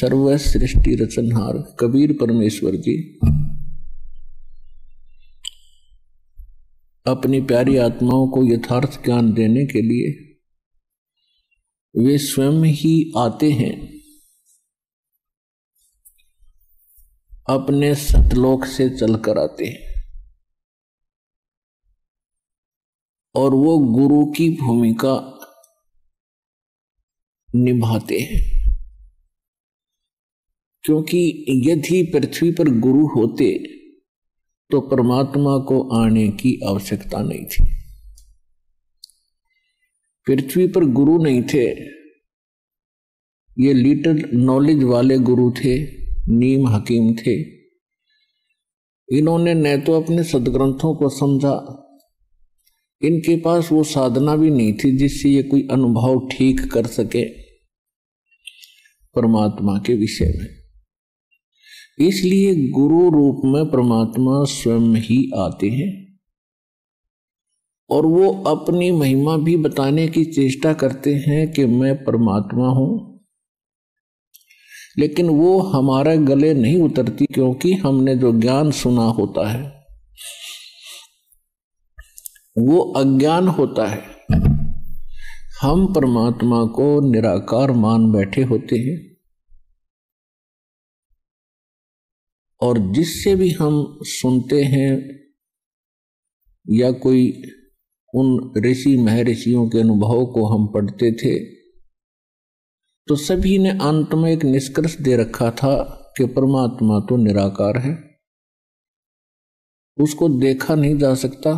सर्व सृष्टि रचनहार कबीर परमेश्वर जी अपनी प्यारी आत्माओं को यथार्थ ज्ञान देने के लिए वे स्वयं ही आते हैं, अपने सतलोक से चलकर आते हैं और वो गुरु की भूमिका निभाते हैं। क्योंकि यदि पृथ्वी पर गुरु होते तो परमात्मा को आने की आवश्यकता नहीं थी। पृथ्वी पर गुरु नहीं थे, ये लिटिल नॉलेज वाले गुरु थे, नीम हकीम थे। इन्होंने न तो अपने सदग्रंथों को समझा, इनके पास वो साधना भी नहीं थी जिससे ये कोई अनुभव ठीक कर सके परमात्मा के विषय में। इसलिए गुरु रूप में परमात्मा स्वयं ही आते हैं और वो अपनी महिमा भी बताने की चेष्टा करते हैं कि मैं परमात्मा हूं, लेकिन वो हमारे गले नहीं उतरती, क्योंकि हमने जो ज्ञान सुना होता है वो अज्ञान होता है। हम परमात्मा को निराकार मान बैठे होते हैं और जिससे भी हम सुनते हैं या कोई उन ऋषि महर्षियों के अनुभव को हम पढ़ते थे तो सभी ने अंत में एक निष्कर्ष दे रखा था कि परमात्मा तो निराकार है, उसको देखा नहीं जा सकता,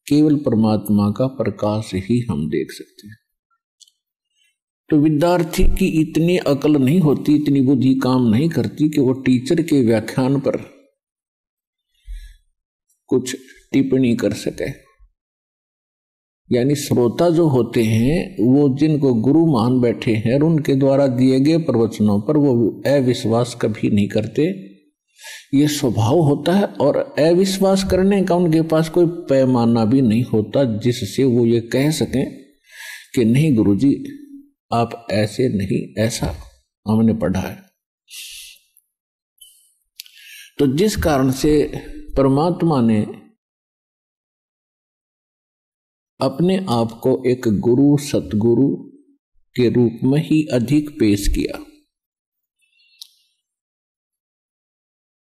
केवल परमात्मा का प्रकाश ही हम देख सकते हैं। तो विद्यार्थी की इतनी अकल नहीं होती, इतनी बुद्धि काम नहीं करती कि वो टीचर के व्याख्यान पर कुछ टिप्पणी कर सके। यानी श्रोता जो होते हैं वो जिनको गुरु मान बैठे हैं और उनके द्वारा दिए गए प्रवचनों पर वो अविश्वास कभी नहीं करते, ये स्वभाव होता है। और अविश्वास करने का उनके पास कोई पैमाना भी नहीं होता जिससे वो ये कह सकें कि नहीं गुरुजी आप ऐसे नहीं, ऐसा हमने पढ़ा है। तो जिस कारण से परमात्मा ने अपने आप को एक गुरु सतगुरु के रूप में ही अधिक पेश किया।